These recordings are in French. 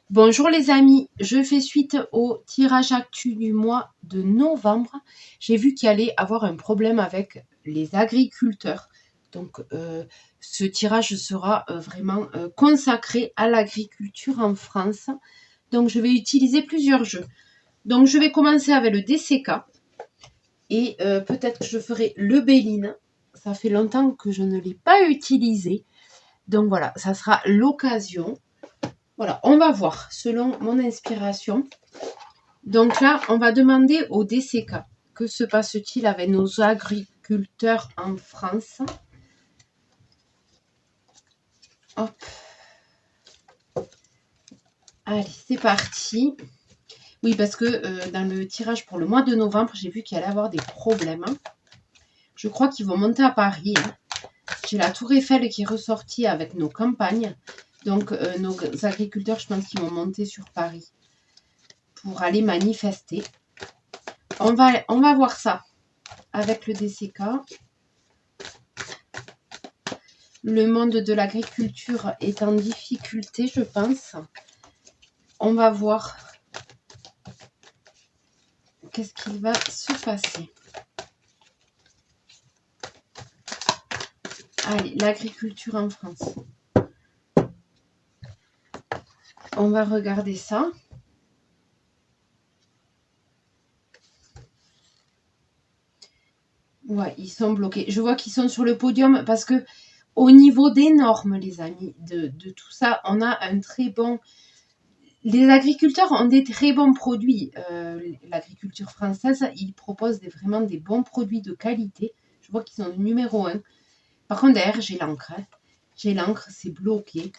Bonjour les amis, je fais suite au tirage actu du mois de novembre. J'ai vu qu'il allait avoir un problème avec les agriculteurs. Donc ce tirage sera vraiment consacré à l'agriculture en France. Donc je vais utiliser plusieurs jeux. Donc je vais commencer avec le DCK et peut-être que je ferai le Béline. Ça fait longtemps que je ne l'ai pas utilisé. Donc voilà, ça sera l'occasion. Voilà, on va voir selon mon inspiration. Donc là, on va demander au DCK. Que se passe-t-il avec nos agriculteurs en France? Hop. Allez, c'est parti. Oui, parce que dans le tirage pour le mois de novembre, j'ai vu qu'il allait avoir des problèmes. Je crois qu'ils vont monter à Paris. J'ai la Tour Eiffel qui est ressortie avec nos campagnes. Donc, nos agriculteurs, je pense qu'ils vont monter sur Paris pour aller manifester. On va voir ça avec le DCK. Le monde de l'agriculture est en difficulté, je pense. On va voir qu'est-ce qu'il va se passer. Allez, l'agriculture en France. On va regarder ça. Ouais, ils sont bloqués. Je vois qu'ils sont sur le podium parce que au niveau des normes, les amis, de tout ça, on a un très bon... Les agriculteurs ont des très bons produits. L'agriculture française, ils proposent vraiment des bons produits de qualité. Je vois qu'ils sont numéro 1. Par contre, derrière, j'ai l'encre. J'ai l'encre, c'est bloqué.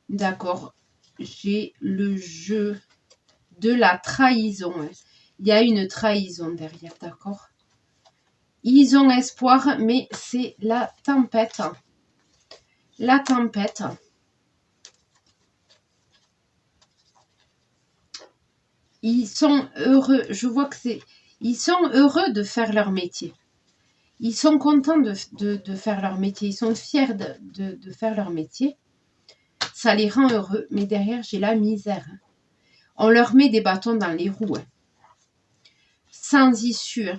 D'accord. J'ai le jeu de la trahison. Il y a une trahison derrière, d'accord. Ils ont espoir, mais c'est la tempête. La tempête. Ils sont heureux. Je vois que c'est... Ils sont heureux de faire leur métier. Ils sont contents de faire leur métier. Ils sont fiers de faire leur métier. Ça les rend heureux. Mais derrière, j'ai la misère. On leur met des bâtons dans les roues. Sans issue.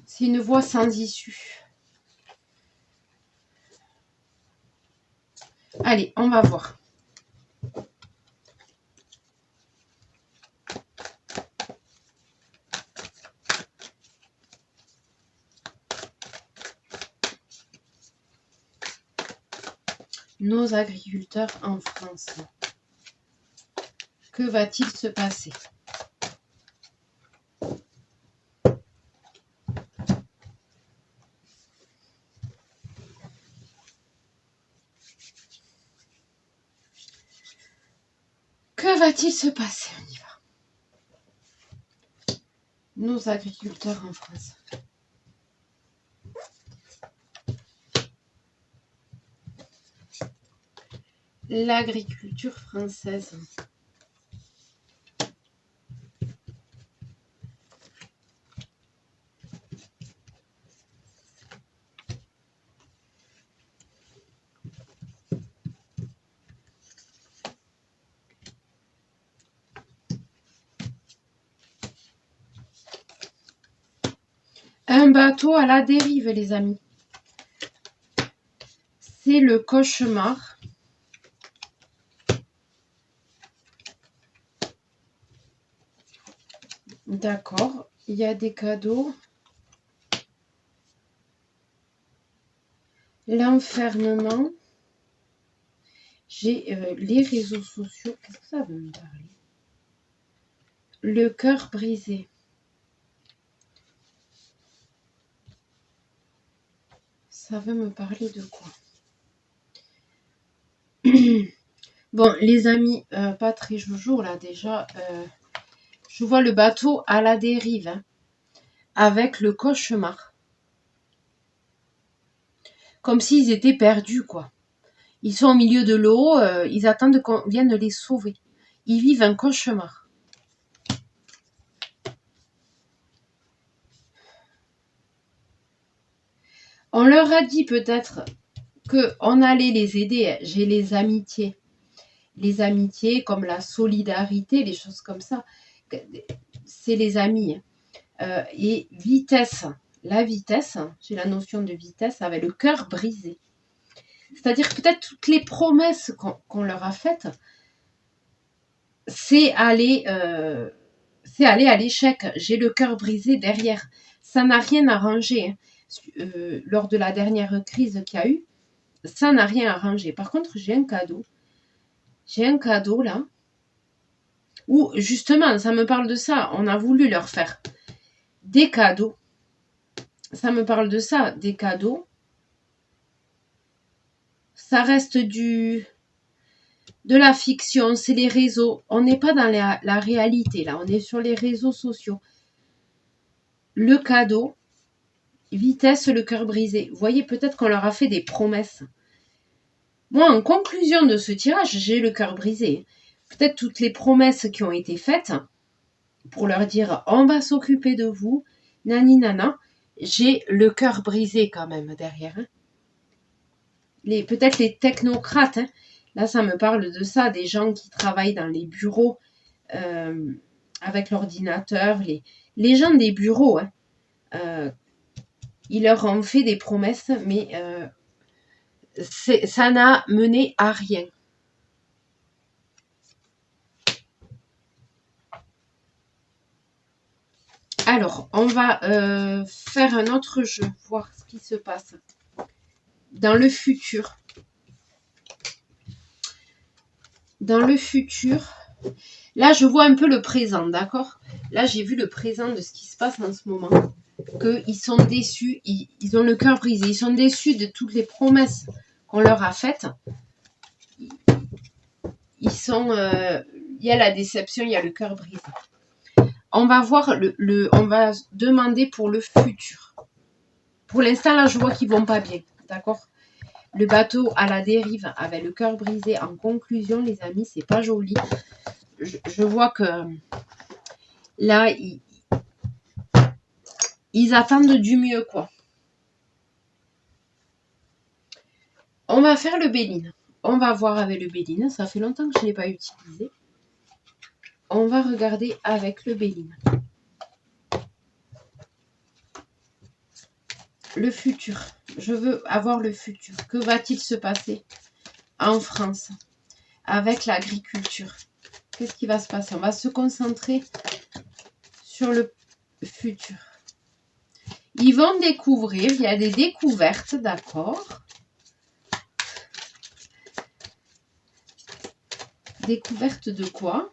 C'est une voie sans issue. Allez, on va voir. Nos agriculteurs en France. Que va-t-il se passer? Que va-t-il se passer? On y va. Nos agriculteurs en France. L'agriculture française. Un bateau à la dérive, les amis. C'est le cauchemar. D'accord. Il y a des cadeaux. L'enfermement. J'ai les réseaux sociaux. Qu'est-ce que ça veut me parler? Le cœur brisé. Ça veut me parler de quoi? Bon, les amis, pas très joujou là déjà. Je vois le bateau à la dérive, hein, avec le cauchemar. Comme s'ils étaient perdus, quoi. Ils sont au milieu de l'eau, ils attendent qu'on vienne les sauver. Ils vivent un cauchemar. On leur leur a dit peut-être qu'on allait les aider. J'ai les amitiés. Les amitiés comme la solidarité, les choses comme ça. C'est les amis. Et vitesse. La vitesse, j'ai la notion de vitesse avec le cœur brisé. C'est-à-dire peut-être toutes les promesses qu'on leur a faites, c'est aller à l'échec. J'ai le cœur brisé derrière. Ça n'a rien arrangé. Lors de la dernière crise qu'il y a eu, ça n'a rien arrangé. Par contre, j'ai un cadeau. J'ai un cadeau là, où justement, ça me parle de ça. On a voulu leur faire des cadeaux. Ça me parle de ça, des cadeaux. Ça reste de la fiction, c'est les réseaux. On n'est pas dans la réalité là, on est sur les réseaux sociaux. Le cadeau, vitesse, le cœur brisé. Vous voyez, peut-être qu'on leur a fait des promesses. Moi, en conclusion de ce tirage, j'ai le cœur brisé. Peut-être toutes les promesses qui ont été faites pour leur dire on va s'occuper de vous, nani nana. J'ai le cœur brisé quand même derrière. Peut-être les technocrates. Là, ça me parle de ça, des gens qui travaillent dans les bureaux avec l'ordinateur. Les gens des bureaux, ils leur ont fait des promesses, mais ça n'a mené à rien. Alors, on va faire un autre jeu, voir ce qui se passe dans le futur. Dans le futur, là, je vois un peu le présent, d'accord? Là, j'ai vu le présent de ce qui se passe en ce moment. Qu'ils sont déçus, ils ont le cœur brisé. Ils sont déçus de toutes les promesses qu'on leur a faites. Ils sont... il y a la déception, il y a le cœur brisé. On va voir on va demander pour le futur. Pour l'instant, là, je vois qu'ils vont pas bien, d'accord? Le bateau à la dérive avec le cœur brisé. En conclusion, les amis, c'est pas joli. Je vois que là, ils attendent du mieux, quoi. On va faire le Béline. On va voir avec le Béline. Ça fait longtemps que je ne l'ai pas utilisé. On va regarder avec le Béline. Le futur. Je veux avoir le futur. Que va-t-il se passer en France avec l'agriculture? Qu'est-ce qui va se passer? On va se concentrer sur le futur. Ils vont découvrir, il y a des découvertes, d'accord? Découverte de quoi?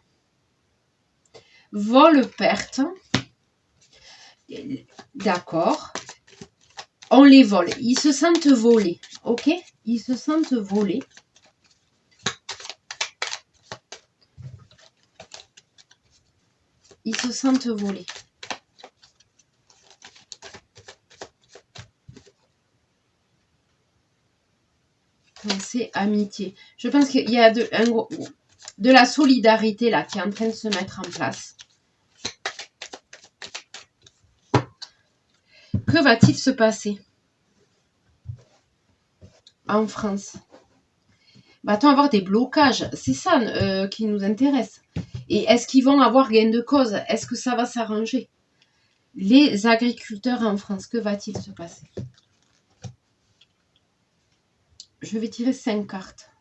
Vol, perte. D'accord. On les vole. Ils se sentent volés. Ok? Ils se sentent volés. Ils se sentent volés. Pensée, amitié. Je pense qu'il y a de la solidarité là qui est en train de se mettre en place. Que va-t-il se passer en France? Va-t-on avoir des blocages? C'est ça qui nous intéresse. Et est-ce qu'ils vont avoir gain de cause? Est-ce que ça va s'arranger? Les agriculteurs en France, que va-t-il se passer? Je vais tirer 5 cartes.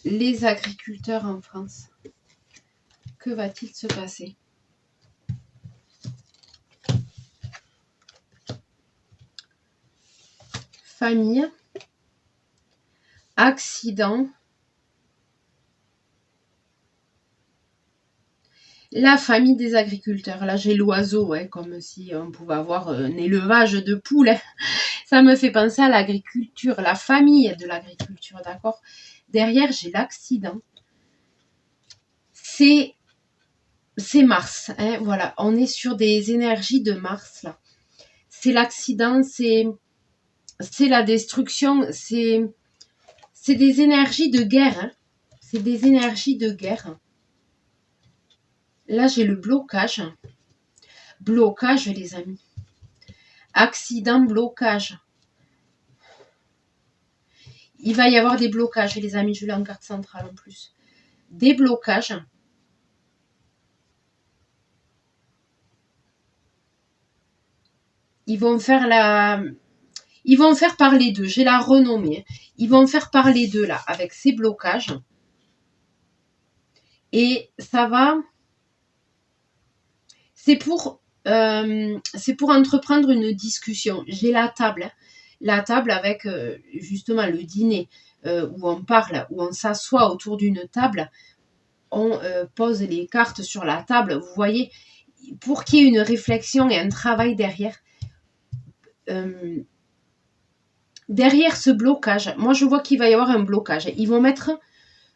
Les agriculteurs en France, que va-t-il se passer? Famille, accident, la famille des agriculteurs. Là, j'ai l'oiseau, comme si on pouvait avoir un élevage de poules. Ça me fait penser à l'agriculture, la famille de l'agriculture, d'accord? Derrière, j'ai l'accident. C'est Mars, voilà. On est sur des énergies de Mars, là. C'est l'accident, c'est la destruction, c'est des énergies de guerre. C'est des énergies de guerre. Là, j'ai le blocage. Blocage, les amis. Accident, blocage. Il va y avoir des blocages, les amis, je l'ai en carte centrale en plus. Des blocages. Ils vont faire parler d'eux, j'ai la renommée. Ils vont faire parler d'eux là, avec ces blocages. Et ça va... C'est pour entreprendre une discussion. J'ai la table avec justement le dîner où on parle, où on s'assoit autour d'une table, on pose les cartes sur la table, vous voyez, pour qu'il y ait une réflexion et un travail derrière. Derrière ce blocage, moi je vois qu'il va y avoir un blocage. Ils vont mettre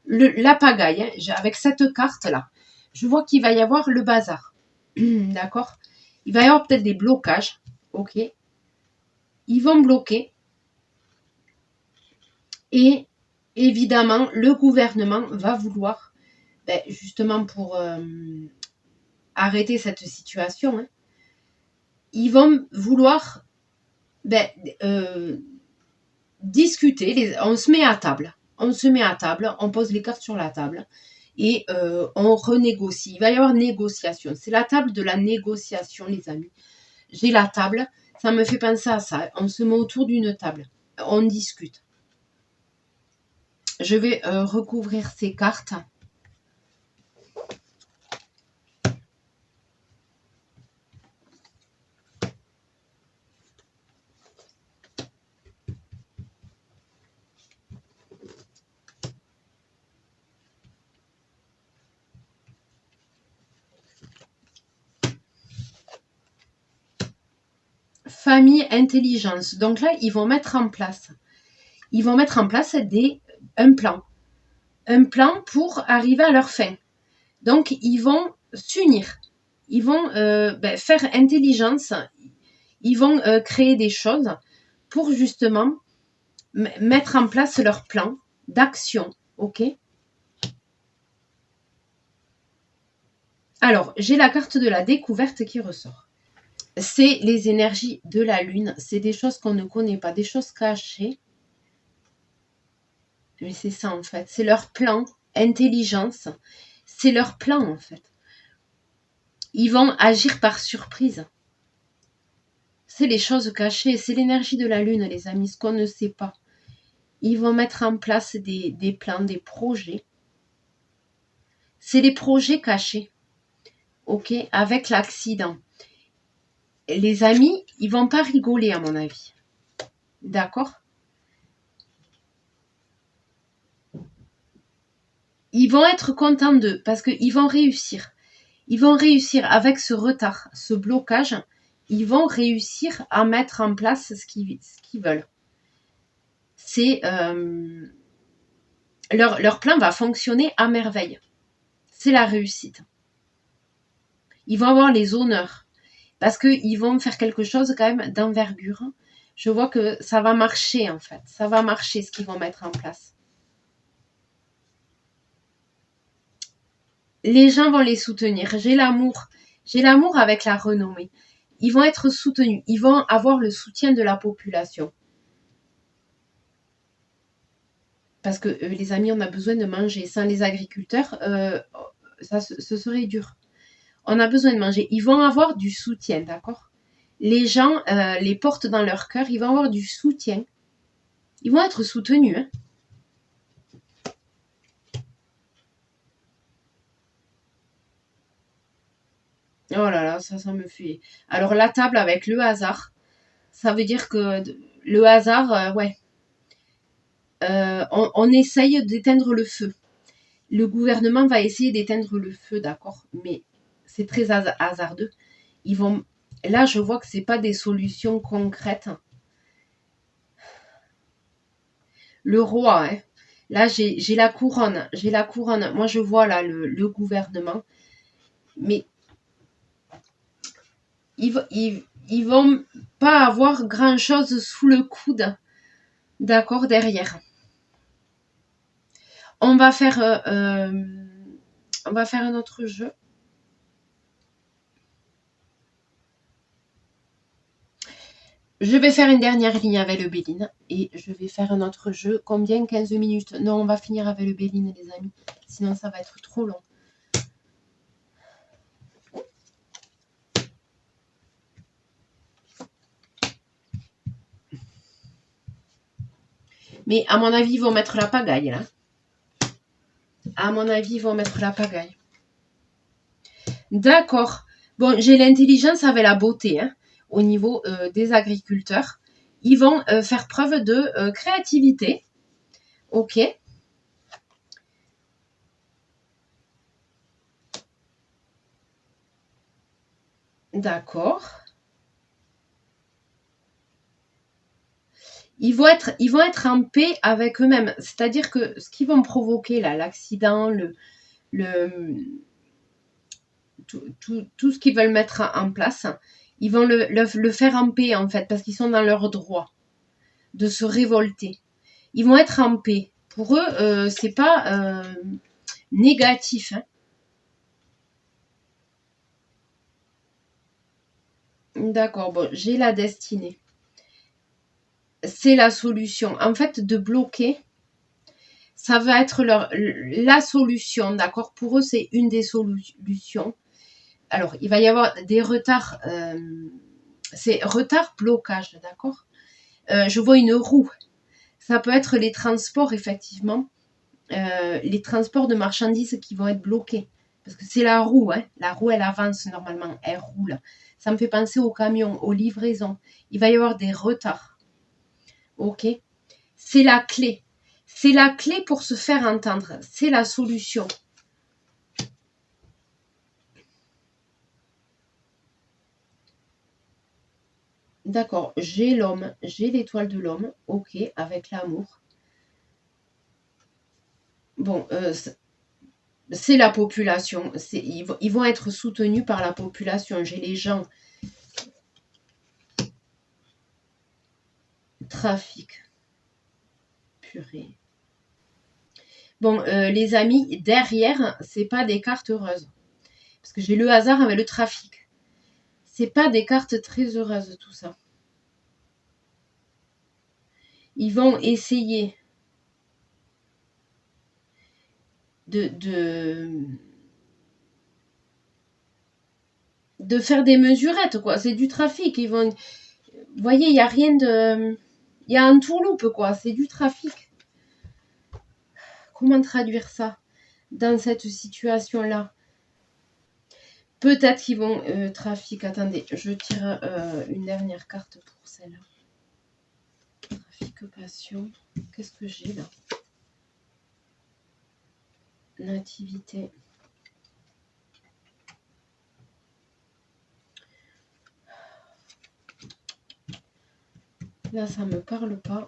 la pagaille, hein, avec cette carte-là. Je vois qu'il va y avoir le bazar. D'accord? Il va y avoir peut-être des blocages. Ok? Ils vont bloquer. Et évidemment, le gouvernement va vouloir, justement pour arrêter cette situation, hein, ils vont vouloir discuter. On se met à table. On pose les cartes sur la table et on renégocie. Il va y avoir négociation. C'est la table de la négociation, les amis. J'ai la table, ça me fait penser à ça. On se met autour d'une table. On discute. Je vais recouvrir ces cartes. Famille, intelligence. Donc là, ils vont mettre en place un plan. Un plan pour arriver à leur fin. Donc, ils vont s'unir. Ils vont faire intelligence. Ils vont créer des choses pour justement mettre en place leur plan d'action. Ok? Alors, j'ai la carte de la découverte qui ressort. C'est les énergies de la lune. C'est des choses qu'on ne connaît pas, des choses cachées. Mais c'est ça en fait. C'est leur plan, intelligence. C'est leur plan en fait. Ils vont agir par surprise. C'est les choses cachées. C'est l'énergie de la lune, les amis, ce qu'on ne sait pas. Ils vont mettre en place des plans, des projets. C'est les projets cachés. Ok? Avec l'accident. Les amis, ils vont pas rigoler à mon avis. D'accord? Ils vont être contents d'eux parce qu'ils vont réussir. Ils vont réussir avec ce retard, ce blocage. Ils vont réussir à mettre en place ce qu'ils veulent. C'est leur plan va fonctionner à merveille. C'est la réussite. Ils vont avoir les honneurs parce qu'ils vont faire quelque chose quand même d'envergure. Je vois que ça va marcher en fait. Ça va marcher ce qu'ils vont mettre en place. Les gens vont les soutenir. J'ai l'amour avec la renommée. Ils vont être soutenus. Ils vont avoir le soutien de la population. Parce que les amis, on a besoin de manger. Sans les agriculteurs, ce serait dur. On a besoin de manger. Ils vont avoir du soutien, d'accord? Les gens les portent dans leur cœur. Ils vont avoir du soutien. Ils vont être soutenus. Hein. Oh là là, ça me fait... Alors la table avec le hasard, ça veut dire que le hasard, ouais. On essaye d'éteindre le feu. Le gouvernement va essayer d'éteindre le feu, d'accord? Mais c'est très hasardeux. Ils vont... Là, je vois que c'est pas des solutions concrètes. Le roi, hein. Là, j'ai la couronne. J'ai la couronne. Moi, je vois là le gouvernement. Mais ils vont pas avoir grand-chose sous le coude, d'accord, derrière. On va faire un autre jeu. Je vais faire une dernière ligne avec le Béline et je vais faire un autre jeu. Combien? 15 minutes. Non, on va finir avec le Béline, les amis. Sinon, ça va être trop long. Mais à mon avis, ils vont mettre la pagaille, là. À mon avis, ils vont mettre la pagaille. D'accord. Bon, j'ai l'intelligence avec la beauté, hein, au niveau des agriculteurs. Ils vont faire preuve de créativité. Ok. D'accord. Ils vont être en paix avec eux-mêmes. C'est-à-dire que ce qu'ils vont provoquer, là, l'accident, tout ce qu'ils veulent mettre en place, ils vont le faire en paix, en fait, parce qu'ils sont dans leur droit de se révolter. Ils vont être en paix. Pour eux, c'est pas négatif. Hein. D'accord, bon, j'ai la destinée. C'est la solution. En fait, de bloquer, ça va être la solution, d'accord? Pour eux, c'est une des solutions. Alors, il va y avoir des retards. C'est retard blocage, d'accord? Je vois une roue. Ça peut être les transports, effectivement. Les transports de marchandises qui vont être bloqués. Parce que c'est la roue, hein. La roue, elle avance normalement, elle roule. Ça me fait penser aux camions, aux livraisons. Il va y avoir des retards. Ok? C'est la clé. C'est la clé pour se faire entendre. C'est la solution. D'accord, j'ai l'homme, j'ai l'étoile de l'homme, ok, avec l'amour. Bon, c'est la population, ils vont être soutenus par la population. J'ai les gens. Trafic. Purée. Bon, les amis, derrière, c'est pas des cartes heureuses. Parce que j'ai le hasard avec le trafic. C'est pas des cartes très heureuses, tout ça. Ils vont essayer de faire des mesurettes, quoi. C'est du trafic. Ils vont... Vous voyez, il n'y a rien de... Il y a un tourloupe, quoi. C'est du trafic. Comment traduire ça dans cette situation-là? Peut-être qu'ils vont... trafic, attendez, je tire une dernière carte pour celle-là. Trafic, passion. Qu'est-ce que j'ai là? Nativité. Là, ça me parle pas.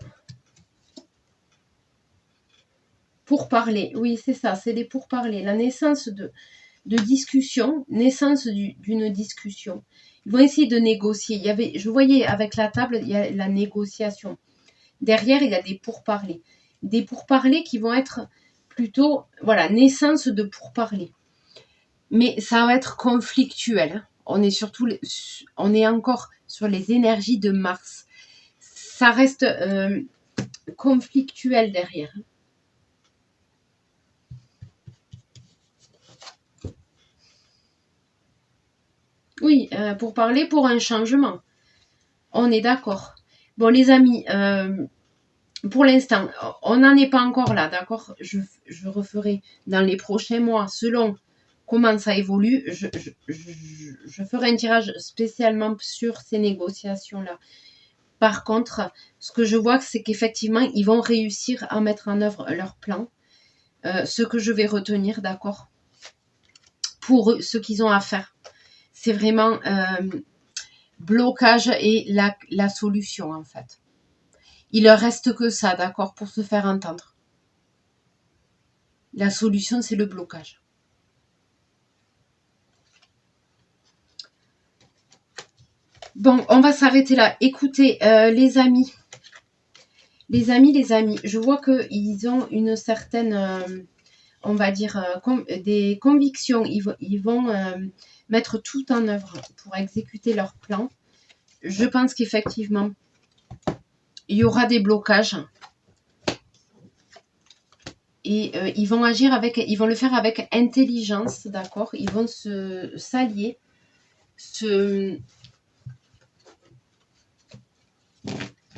Pourparler, oui, c'est ça, c'est les pourparlers. La naissance de discussion, naissance d'une discussion. Ils vont essayer de négocier. Je voyais avec la table, il y a la négociation. Derrière, il y a des pourparlers. Des pourparlers qui vont être plutôt, voilà, naissance de pourparlers. Mais ça va être conflictuel. On est encore sur les énergies de Mars. Ça reste conflictuel derrière. Oui, pour parler pour un changement. On est d'accord. Bon, les amis, pour l'instant, on n'en est pas encore là, d'accord? Je referai dans les prochains mois, selon comment ça évolue, je ferai un tirage spécialement sur ces négociations-là. Par contre, ce que je vois, c'est qu'effectivement, ils vont réussir à mettre en œuvre leur plan. Ce que je vais retenir, d'accord? Pour eux, ce qu'ils ont à faire. C'est vraiment blocage et la solution, en fait. Il leur reste que ça, d'accord, pour se faire entendre. La solution, c'est le blocage. Bon, on va s'arrêter là. Écoutez, les amis, je vois qu'ils ont une certaine, on va dire, des convictions. Ils vont mettre tout en œuvre pour exécuter leur plan. Je pense qu'effectivement, il y aura des blocages. Et ils vont agir avec, ils vont le faire avec intelligence, d'accord? Ils vont s'allier,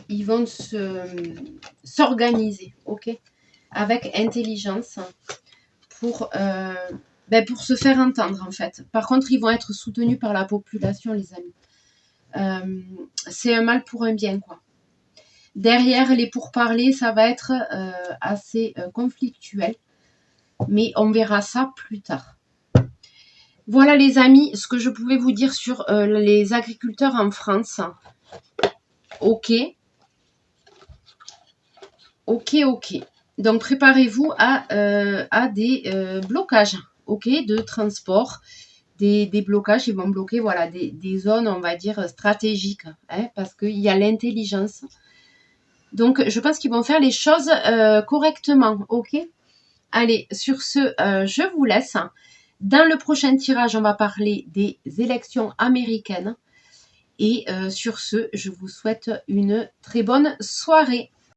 ils vont s'organiser, ok? Avec intelligence pour se faire entendre, en fait. Par contre, ils vont être soutenus par la population, les amis. C'est un mal pour un bien, quoi. Derrière les pourparlers, ça va être assez conflictuel. Mais on verra ça plus tard. Voilà les amis, ce que je pouvais vous dire sur les agriculteurs en France. Ok. Donc préparez-vous à des blocages, ok, de transport. Des blocages, ils vont bloquer voilà, des zones, on va dire, stratégiques, hein, parce qu'il y a l'intelligence. Donc, je pense qu'ils vont faire les choses correctement, ok? Allez, sur ce, je vous laisse. Dans le prochain tirage, on va parler des élections américaines. Et sur ce, je vous souhaite une très bonne soirée.